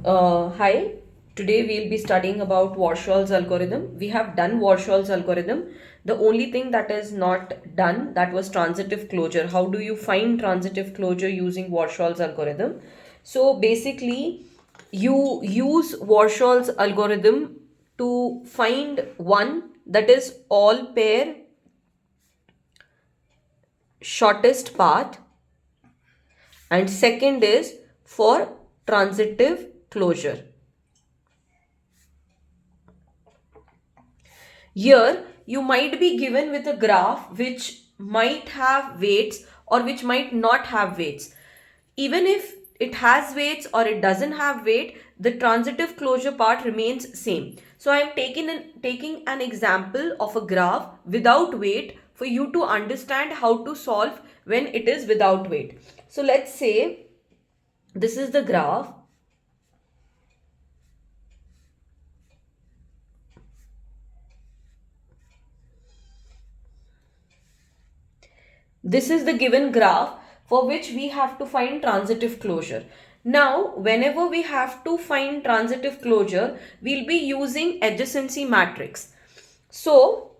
Hi, today we'll be studying about Warshaw's algorithm. We have done Warshaw's algorithm. The only thing that is not done, that was transitive closure. How do you find transitive closure using Warshaw's algorithm? So basically, you use Warshaw's algorithm to find one, that is all pair shortest path, and second is for transitive closure. Here, you might be given with a graph which might have weights or which might not have weights. Even if it has weights or it doesn't have weight, the transitive closure part remains same. So I am taking an example of a graph without weight for you to understand how to solve when it is without weight. So let's say this is the graph. This is the given graph for which we have to find transitive closure. Now, whenever we have to find transitive closure, we'll be using adjacency matrix. So,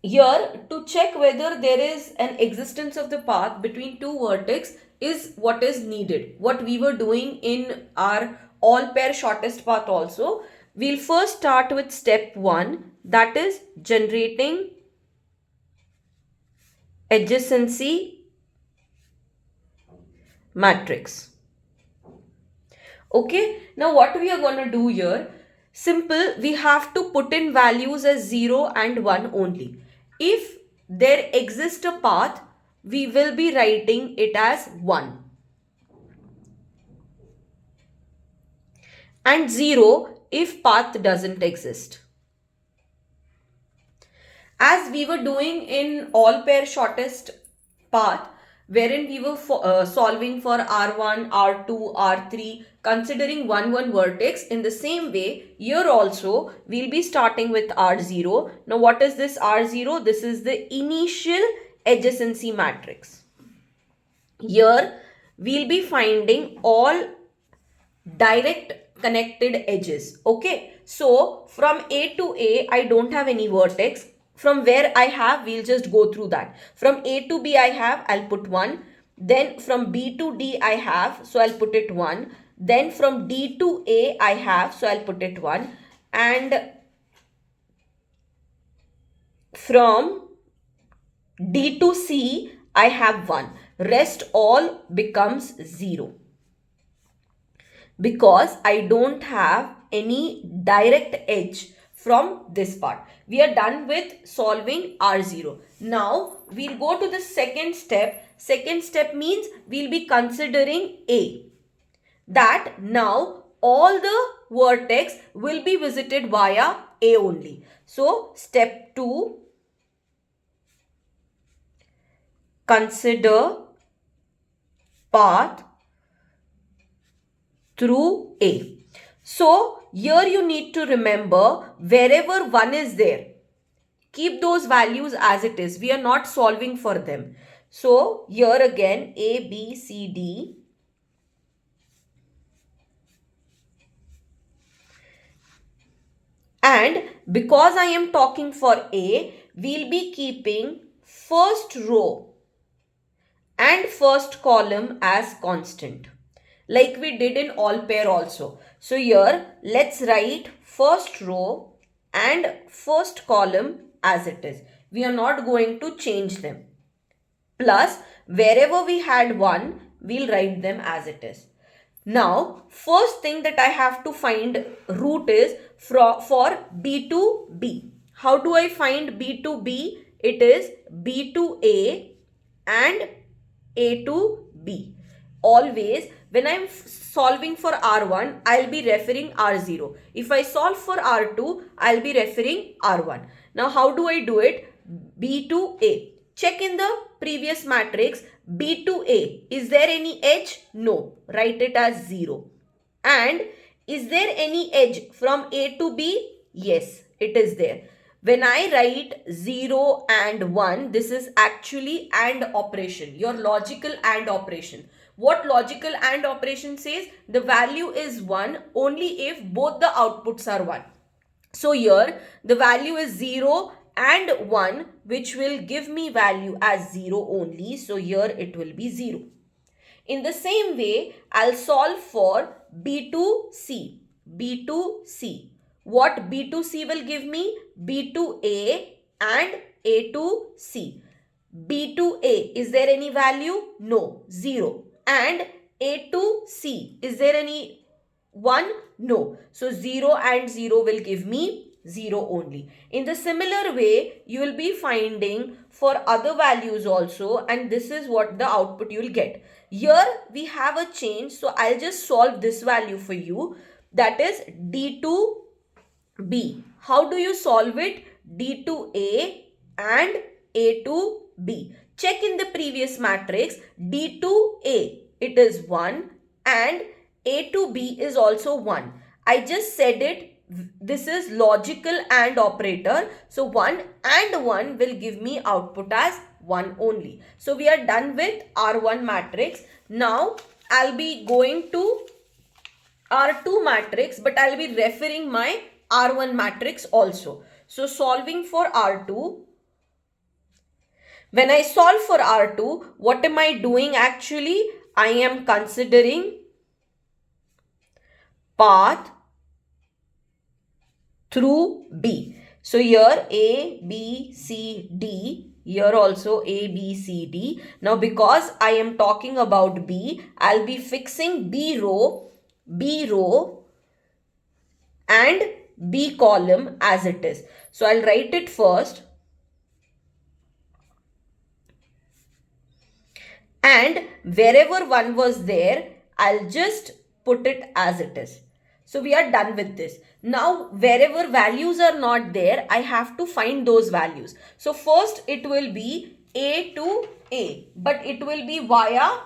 here to check whether there is an existence of the path between two vertex is what is needed. What we were doing in our all pair shortest path also. We'll first start with step 1, that is generating adjacency matrix. Okay, now what we are going to do here, simple, we have to put in values as 0 and 1 only. If there exists a path, we will be writing it as 1 and 0 if path doesn't exist. As we were doing in all pair shortest path, wherein we were solving for R1, R2, R3, considering 1 vertex, in the same way here also we'll be starting with R0. Now what is this R0? This is the initial adjacency matrix. Here we'll be finding all direct connected edges. Okay, so from A to A I don't have any vertex. From where I have, we'll just go through that. From A to B I have, I'll put 1. Then from B to D I have, so I'll put it 1. Then from D to A I have, so I'll put it 1. And from D to C I have 1. Rest all becomes 0, because I don't have any direct edge from this part. We are done with solving R0. Now we'll go to the second step. Second step means we'll be considering A. That now all the vertex will be visited via A only. So step 2, consider path through A. So here you need to remember, wherever 1 is there, keep those values as it is. We are not solving for them. So here again A, B, C, D. And because I am talking for A, we'll be keeping first row and first column as constant, like we did in all pair also. So here let's write first row and first column as it is. We are not going to change them. Plus wherever we had 1, we'll write them as it is. Now first thing that I have to find root is for B to B. How do I find B to B? It is B to A and A to B. Always when I'm solving for R1, I'll be referring R0. If I solve for R2, I'll be referring R1. Now how do I do it? B to A. Check in the previous matrix, B to A. Is there any edge? No. Write it as 0. And is there any edge from A to B? Yes, it is there. When I write 0 and 1, this is actually AND operation, your logical AND operation. What logical AND operation says? The value is 1 only if both the outputs are 1. So here the value is 0 and 1, which will give me value as 0 only. So here it will be 0. In the same way, I'll solve for B2C. B2C. What B2C will give me? B2A and A2C. B2A, is there any value? No, 0. And A2C, is there any 1? No. So 0 and 0 will give me 0 only. In the similar way, you will be finding for other values also, and this is what the output you will get. Here we have a change, so I'll just solve this value for you. That is D2B. How do you solve it? D2A and A2B. Check in the previous matrix. D2A, it is 1 and A2B is also 1. I just said it. This is logical AND operator. So 1 and 1 will give me output as 1 only. So we are done with R1 matrix. Now I'll be going to R2 matrix, but I'll be referring my R1 matrix also. So solving for R2. When I solve for R2, what am I doing actually? I am considering path through B. So here A, B, C, D. Here also A, B, C, D. Now because I am talking about B, I'll be fixing B row and B column as it is. So I'll write it first. And wherever 1 was there, I'll just put it as it is. So we are done with this. Now, wherever values are not there, I have to find those values. So first it will be A to A, but it will be via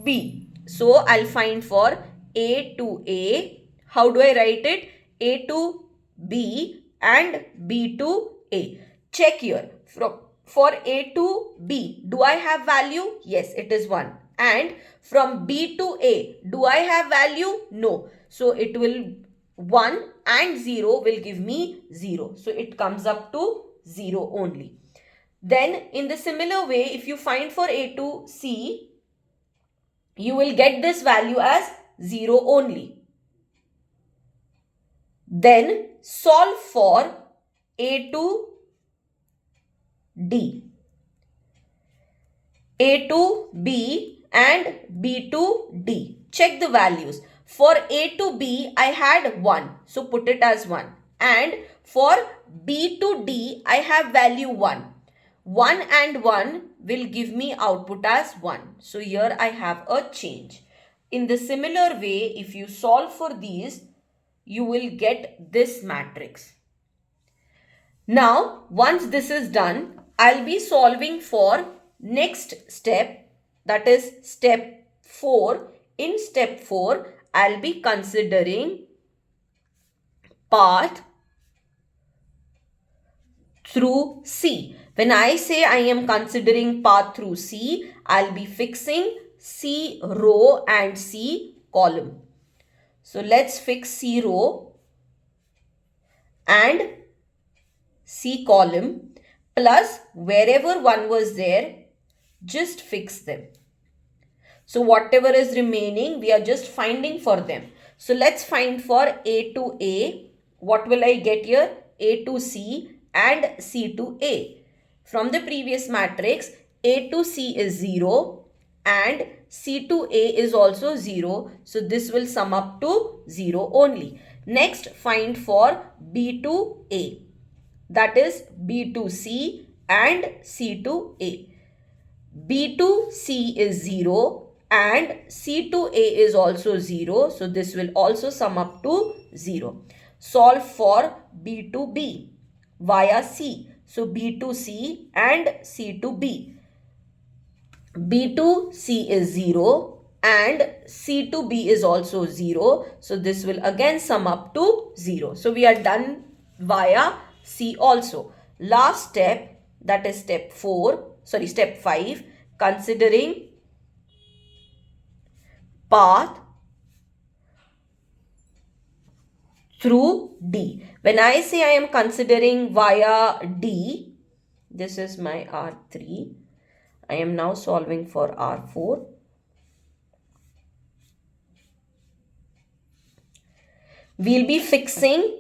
B. So I'll find for A to A. How do I write it? A to B and B to A. Check here. For A to B, do I have value? Yes, it is 1. And from B to A, do I have value? No. So it will 1 and 0 will give me 0. So it comes up to 0 only. Then in the similar way, if you find for A to C, you will get this value as 0 only. Then solve for A to D, A to B and B to D. Check the values. For A to B, I had 1. So put it as 1. And for B to D, I have value 1. 1 and 1 will give me output as 1. So here I have a change. In the similar way, if you solve for these, you will get this matrix. Now, once this is done, I'll be solving for next step, that is step 4. In step 4, I'll be considering path through C. When I say I am considering path through C, I'll be fixing C row and C column. So let's fix C row and C column. Plus wherever 1 was there, just fix them. So whatever is remaining, we are just finding for them. So let's find for A to A. What will I get here? A to C and C to A. From the previous matrix, A to C is 0 and C to A is also 0. So this will sum up to 0 only. Next, find for B to A. That is B to C and C to A. B to C is 0 and C to A is also 0. So this will also sum up to 0. Solve for B to B via C. So B to C and C to B. B to C is 0 and C to B is also 0. So this will again sum up to 0. So we are done via C also. Last step, that is step 5, considering path through D. When I say I am considering via D, this is my R3. I am now solving for R4. We'll be fixing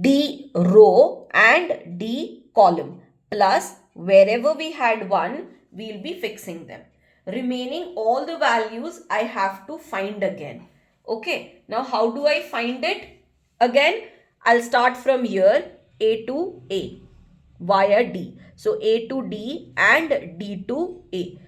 D row and D column, plus wherever we had 1, we'll be fixing them. Remaining all the values I have to find again. Okay, now how do I find it? Again, I'll start from here, A to A via D. So A to D and D to A.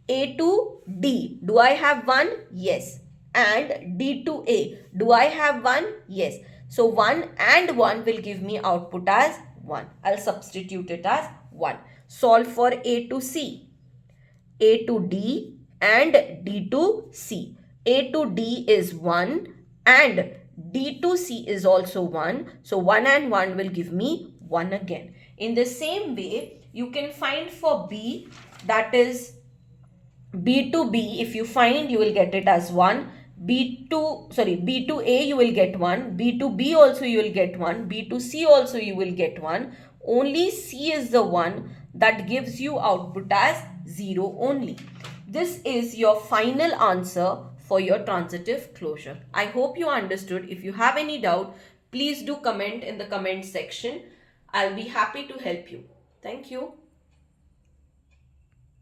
A to D, do I have 1? Yes. And D to A, do I have 1? Yes. So 1 and 1 will give me output as 1. I'll substitute it as 1. Solve for A to C, A to D and D to C. A to D is 1 and D to C is also 1. So 1 and 1 will give me 1 again. In the same way, you can find for B, that is B to B. If you find, you will get it as 1. B to A you will get 1. B to B also you will get 1. B to C also you will get 1. Only C is the one that gives you output as 0 only. This is your final answer for your transitive closure. I hope you understood. If you have any doubt, please do comment in the comment section. I'll be happy to help you. Thank you.